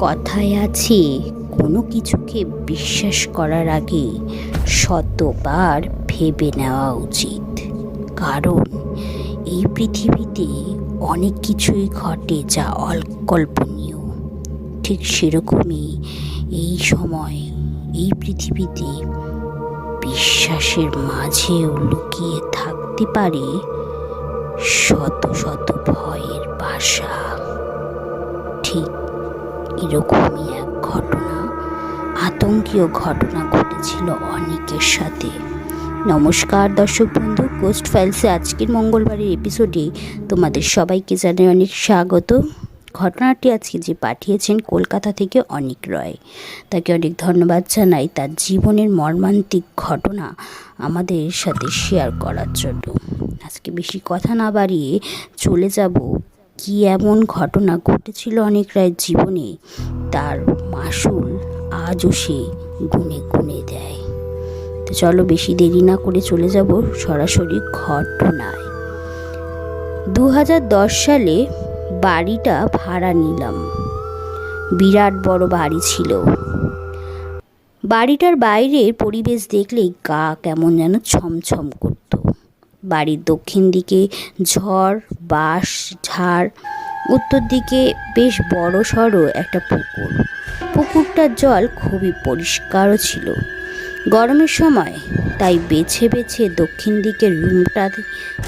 কথায় আছে, কোনো কিছুকে বিশ্বাস করার আগে শতবার ভেবে নেওয়া উচিত। কারণ এই পৃথিবীতে অনেক কিছুই ঘটে যা অকল্পনীয়। ঠিক সেরকমই এই সময় এই পৃথিবীতে বিশ্বাসের মাঝেও লুকিয়ে থাকতে পারে শত শত ভয়ের বাসা। ঠিক এরকমই এক ঘটনা, আতঙ্কীয় ঘটনা ঘটেছিল অনেকের সাথে। নমস্কার দর্শক বন্ধু, গোস্ট ফাইলসে আজকের মঙ্গলবারের এপিসোডে তোমাদের সবাইকে জানাই অনেক স্বাগত। ঘটনাটি আজকে যে পাঠিয়েছেন কলকাতা থেকে অনিক রয়, তাকে অনেক ধন্যবাদ জানাই তার জীবনের মর্মান্তিক ঘটনা আমাদের সাথে শেয়ার করার জন্য। আজকে বেশি কথা না বাড়িয়ে চলে যাব কি এমন ঘটনা ঘটেছিল অনিক রায়ের জীবনে, তার মাসুল আজও সে গুনে গুনে দেয়। তো চলো বেশি দেরি না করে চলে যাব সরাসরি ঘটনায়। 2010 সালে বাড়িটা ভাড়া নিলাম। বিরাট বড় বাড়ি ছিল। বাড়িটার বাইরের পরিবেশ দেখলেই গা কেমন যেন ছমছম করত। বাড়ির দক্ষিণ দিকে ঝড় বাঁশ ঝাড়, উত্তর দিকে বেশ বড় সড়ো একটা পুকুর। পুকুরটার জল খুবই পরিষ্কারও ছিল। গরমের সময় তাই বেছে বেছে দক্ষিণ দিকের রুমটা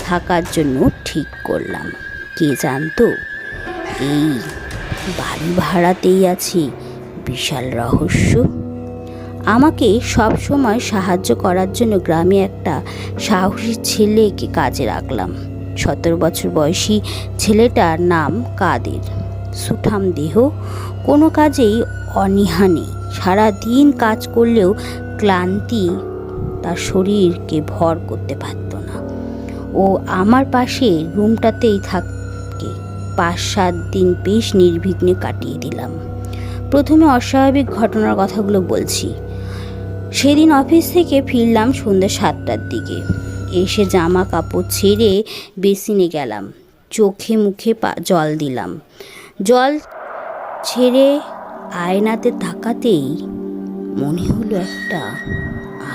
থাকার জন্য ঠিক করলাম। কে জানতো এই বাড়ি ভাড়াতেই আছে বিশাল রহস্য। আমাকে সব সময় সাহায্য করার জন্য গ্রামে একটা সাহসী ছেলেকে কাজে রাখলাম। 17 বছর বয়সী ছেলেটার নাম কাদের। সুঠাম দেহ, কোনো কাজেই অনীহা নেই। সারাদিন কাজ করলেও ক্লান্তি তার শরীরকে ভর করতে পারত না। ও আমার পাশে রুমটাতেই থাকে। 5-7 দিন বেশ নির্বিঘ্নে কাটিয়ে দিলাম। প্রথমে অস্বাভাবিক ঘটনার কথাগুলো বলছি। সেদিন অফিস থেকে ফিরলাম সন্ধ্যা 7টার দিকে। এসে জামা কাপড় ছেড়ে বেসিনে গেলাম। চোখে মুখে জল দিলাম। জল ছেড়ে আয়নাতে তাকাতেই মনে হলো একটা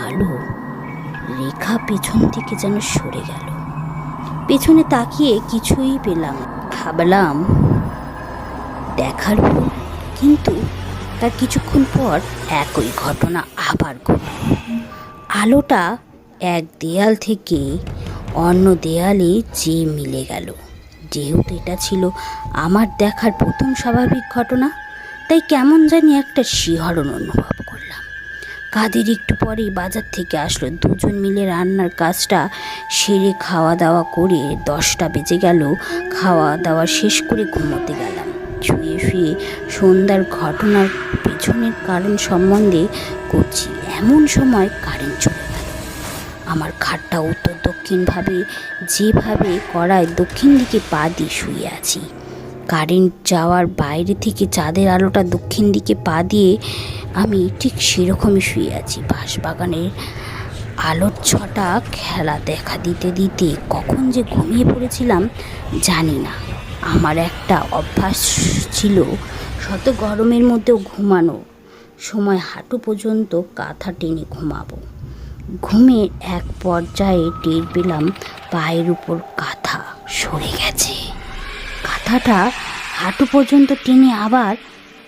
আলো রেখা পেছন থেকে যেন সরে গেল। পেছনে তাকিয়ে কিছুই পেলাম। ভাবলাম দেখার ভুল, কিন্তু তার কিছুক্ষণ পর একই ঘটনা আবার ঘটল। আলোটা এক দেয়াল থেকে অন্য দেয়ালে যেয়ে মিলে গেল। যেহেতু এটা ছিল আমার দেখার প্রথম স্বাভাবিক ঘটনা, তাই কেমন জানি একটা শিহরণ অনুভব করলাম। কাদের একটু পরেই বাজার থেকে আসলো। দুজন মিলে রান্নার কাজটা সেরে খাওয়া দাওয়া করে 10টা বেজে গেল। খাওয়া দাওয়া শেষ করে ঘুমোতে গেলাম। শুয়ে শুয়ে সন্ধ্যার ঘটনার পেছনের কারণ সম্বন্ধে করছি, এমন সময় কারেন্ট চলে গেল। আমার খাটটা উত্তর দক্ষিণভাবে যেভাবে করায় দক্ষিণ দিকে পা দিয়ে শুয়ে আছি। কারেন্ট যাওয়ার বাইরে থেকে চাঁদের আলোটা দক্ষিণ দিকে পা দিয়ে আমি ঠিক সেরকমই শুয়ে আছি। বাঁশবাগানের আলোর ছটা খেলা দেখা দিতে দিতে কখন যে ঘুমিয়ে পড়েছিলাম জানি না। আমার একটা অভ্যাস ছিল শত গরমের মধ্যেও ঘুমানো সময় হাঁটু পর্যন্ত কাঁথা টেনে ঘুমাবো। ঘুমের এক পর্যায়ে টের পেলাম পায়ের উপর কাঁথা সরে গেছে। কাঁথাটা হাঁটু পর্যন্ত টেনে আবার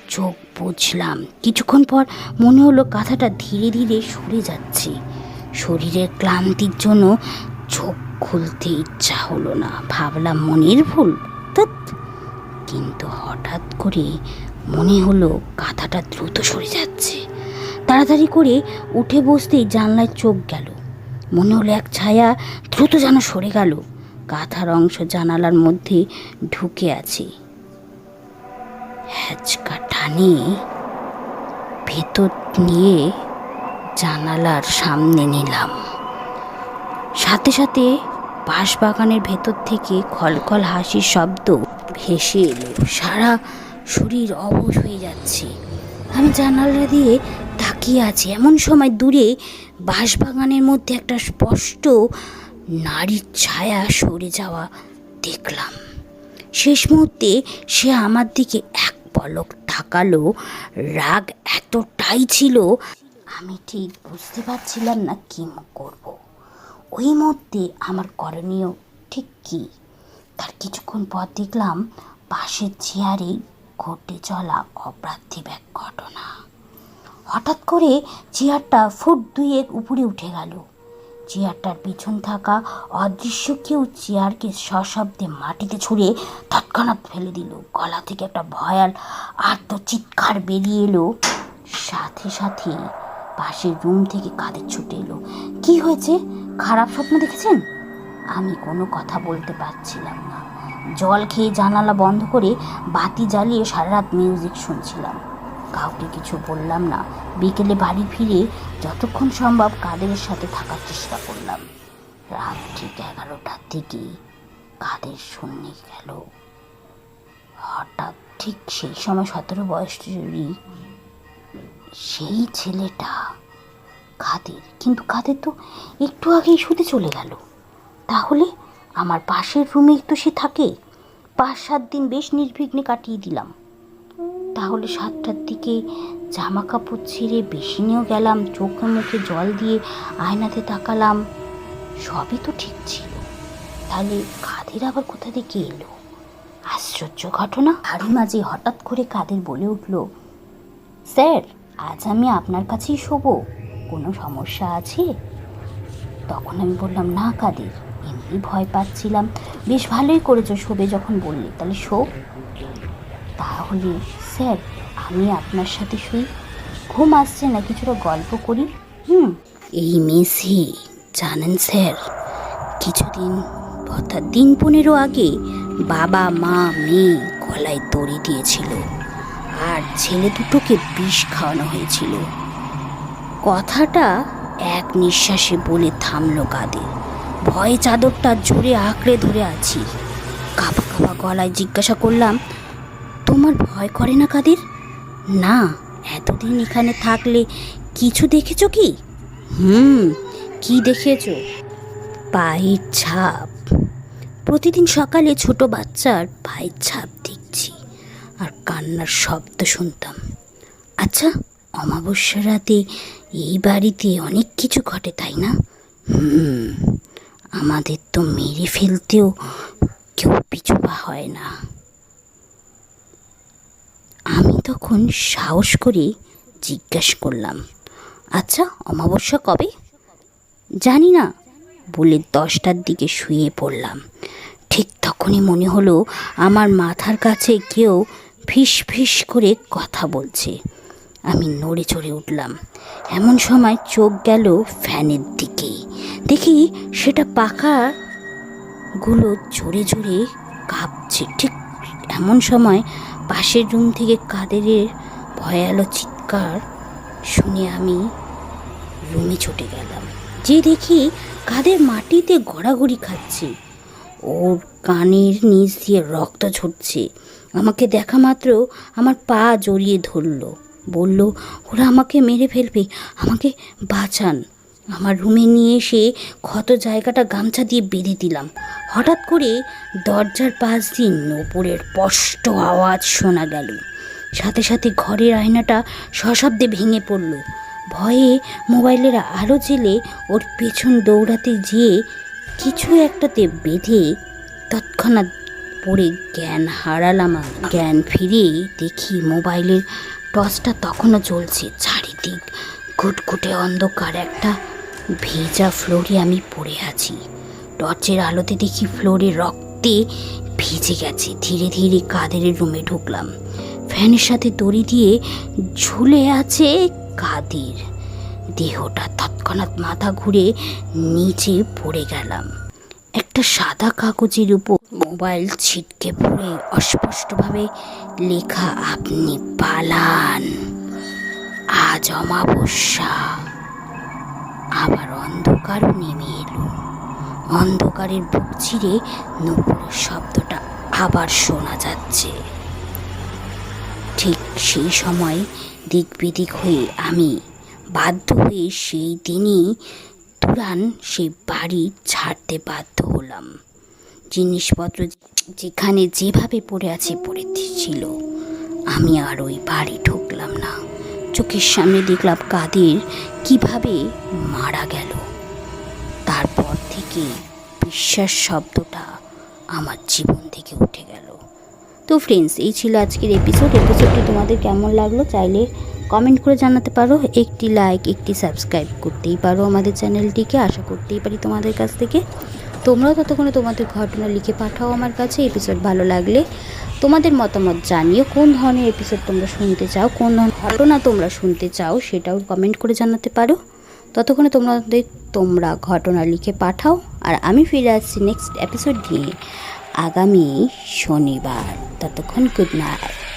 চোখ বুঝলাম। কিছুক্ষণ পর মনে হলো কাঁথাটা ধীরে ধীরে সরে যাচ্ছে। শরীরের ক্লান্তির জন্য চোখ খুলতে ইচ্ছা হলো না। ভাবলাম মনের ভুল। কিন্তু হঠাৎ করে মনে হলো কাঁথাটা দ্রুত সরে যাচ্ছে। তাড়াতাড়ি করে উঠে বসতেই জানলায় চোখ গেল। মনে হলো এক ছায়া দ্রুত যেন সরে গেল। কাঁথার অংশ জানালার মধ্যে ঢুকে আছে। হ্যাচকা টানে ভেতর নিয়ে জানালার সামনে নিলাম। সাথে সাথে বাঁশবাগানের ভেতর থেকে খলখল হাসির শব্দ ভেসে এলো। সারা শরীর অবশ হয়ে যাচ্ছে। আমি জানালা দিয়ে তাকিয়ে আছি। এমন সময় দূরে বাঁশবাগানের মধ্যে একটা স্পষ্ট নারীর ছায়া সরে যাওয়া দেখলাম। শেষ মুহূর্তে সে আমার দিকে এক পলক তাকালো। রাগ এতটাই ছিল আমি ঠিক বুঝতে পারছিলাম না কি করব। ওই মুহূর্তে আমার করণীয় ঠিক কী। তার কিছুক্ষণ পর দেখলাম পাশের চেয়ারে ঘটে চলা অপ্রার্থিব এক ঘটনা। হঠাৎ করে চেয়ারটা ফুট দুয়েক উপরে উঠে গেল। চেয়ারটার পিছন থাকা অদৃশ্য কেউ চেয়ারকে সশব্দে মাটিতে ছুঁড়ে তৎক্ষণাৎ ফেলে দিল। গলা থেকে একটা ভয়াল আর্ত চিৎকার বেরিয়ে এলো। সাথে সাথে পাশের রুম থেকে কাদের ছুটে এলো। কি হয়েছে? খারাপ স্বপ্ন দেখেছেন? আমি কোনো কথা বলতে পারছিলাম না। জল খেয়ে জানালা বন্ধ করে বাতি জ্বালিয়ে সারা রাত মিউজিক শুনছিলাম। কাউকে কিছু বললাম না। বিকেলে বাড়ি ফিরে যতক্ষণ সম্ভব কাদেরের সাথে থাকার চেষ্টা করলাম। রাত ঠিক 11টার দিকে কাদের শুনে গেল। হঠাৎ ঠিক সেই সময় 17 বয়সী সেই ছেলেটা কাদের, কিন্তু কাদের তো একটু আগেই শুতে চলে গেল। তাহলে আমার পাশের রুমেই তো সে থাকে। 5-7 দিন বেশ নির্বিঘ্নে কাটিয়ে দিলাম। তাহলে 7টার দিকে জামা কাপড় ছেড়ে বেসিনেও গেলাম, চোখে মুখে জল দিয়ে আয়নাতে তাকালাম, সবই তো ঠিক ছিল। তাহলে কাদের আবার কোথা থেকে এলো? আশ্চর্য ঘটনা। হাড়ি মাঝে হঠাৎ করে কাদের বলে উঠল, স্যার আজ আমি আপনার কাছেই শোবো, কোনো সমস্যা আছে? তখন আমি বললাম, না কাদের, এমনি ভয় পাচ্ছিলাম। বেশ ভালোই করেছো, শোবে যখন বললে, তাহলে শো। তাহলে স্যার আমি আপনার সাথে শুই, ঘুম আসছে না, কিছুটা গল্প করি। এই মেসে জানেন স্যার, কিছুদিন অর্থাৎ দিন 15 আগে বাবা মা মেয়ে গলায় দড়ি দিয়েছিল আর ছেলে দুটোকে বিষ খাওয়ানো হয়েছিল। কথাটা এক নিঃশ্বাসে বলে থামলো কাদের। ভয়ে চাদরটা জোরে আঁকড়ে ধরে আছি। কাঁপা কাঁপা গলায় জিজ্ঞাসা করলাম, তোমার ভয় করে না কাদের? না। এতদিন এখানে থাকলে কিছু দেখেছো কি? কি দেখেছো? পায়ের ছাপ। প্রতিদিন সকালে ছোট বাচ্চার পায়ের ছাপ দেখছি আর কান্নার শব্দ শুনতাম। আচ্ছা, অমাবস্যা রাতে এই বাড়িতে অনেক কিছু ঘটে, তাই না? আমাদের তো মেরে ফেলতেও কেউ পিছু পা হয় না। আমি তখন সাহস করে জিজ্ঞাসা করলাম, আচ্ছা অমাবস্যা কবে? জানি না বলে 10টার দিকে শুয়ে পড়লাম। ঠিক তখনই মনে হলো আমার মাথার কাছে কেউ ফিস ফিস করে কথা বলছে। আমি নড়ে চড়ে উঠলাম। এমন সময় চোখ গেল ফ্যানের দিকে। দেখি সেটা পাখাগুলো জোরে জোরে কাঁপছে। ঠিক এমন সময় পাশের রুম থেকে কাদেরের ভয়ালো চিৎকার শুনে আমি রুমে ছুটে গেলাম। যে দেখি কাদের মাটিতে গড়াগড়ি খাচ্ছে, ওর কানের নিচ দিয়ে রক্ত ঝরছে। আমাকে দেখা মাত্র আমার পা জড়িয়ে ধরলো, বলল, ওরা আমাকে মেরে ফেলবে, আমাকে বাঁচান। আমার রুমে নিয়ে এসে ক্ষত জায়গাটা গামছা দিয়ে বেঁধে দিলাম। হঠাৎ করে দরজার পাশ দিয়ে নূপুরের স্পষ্ট আওয়াজ শোনা গেল। সাথে সাথে ঘরের আয়নাটা সশব্দে ভেঙে পড়ল। ভয়ে মোবাইলের আলো জেলে ওর পেছন দৌড়াতে যেয়ে কিছু একটাতে বেঁধে তৎক্ষণাৎ পড়ে জ্ঞান হারালাম। জ্ঞান ফিরে দেখি মোবাইলের টর্চটা তখনও জ্বলছে। চারিদিক ঘুটঘুটে অন্ধকার। একটা ভেজা ফ্লোরে আমি পড়ে আছি। টর্চের আলোতে দেখি ফ্লোরে রক্তে ভিজে গেছে। ধীরে ধীরে কাদেরের রুমে ঢুকলাম। ফ্যানের সাথে দড়ি দিয়ে ঝুলে আছে কাদের। দেহটা তৎক্ষণাৎ মাথা ঘুরে নিচে পড়ে গেলাম। একটা সাদা কাগজের উপর মোবাইল ছিটকে পড়ে অস্পষ্টভাবে লেখা, আপনি পালান, আজ অমাবস্যা। আবার অন্ধকারও নেমে এলো। অন্ধকারের বুক চিরে নূপুরের শব্দটা আবার শোনা যাচ্ছে। ঠিক সেই সময় দিক বিদিক হয়ে আমি বাধ্য হয়ে সেই দিনই তুরান সেই বাড়ি ছাড়তে বাধ্য হলাম। জিনিসপত্র যেখানে যেভাবে পড়ে আছে ছিল। আমি আর ওই বাড়ি ঢুকলাম না। চোখের সামনে দেখলাম কাদের কিভাবে মারা গেল। তারপর থেকে বিশ্বাস শব্দটা আমার জীবন থেকে উঠে গেল। তো ফ্রেন্ডস, এই ছিল আজকের এপিসোডটি তোমাদের কেমন লাগলো চাইলে কমেন্ট করে জানাতে পারো। একটি লাইক, একটি সাবস্ক্রাইব করতেই পারো আমাদের চ্যানেলটিকে, আশা করতেই পারি তোমাদের কাছ থেকে। তোমরাও ততক্ষণে তোমাদের ঘটনা লিখে পাঠাও আমার কাছে। এপিসোড ভালো লাগলে তোমাদের মতামত জানিও, কোন ধরনের এপিসোড তোমরা শুনতে চাও, কোন ধরনের ঘটনা তোমরা শুনতে চাও সেটাও কমেন্ট করে জানাতে পারো। ততক্ষণে তোমরা ঘটনা লিখে পাঠাও। আর আমি ফিরে আসছি নেক্সট এপিসোড নিয়ে আগামী শনিবার। ততক্ষণ গুড নাইট।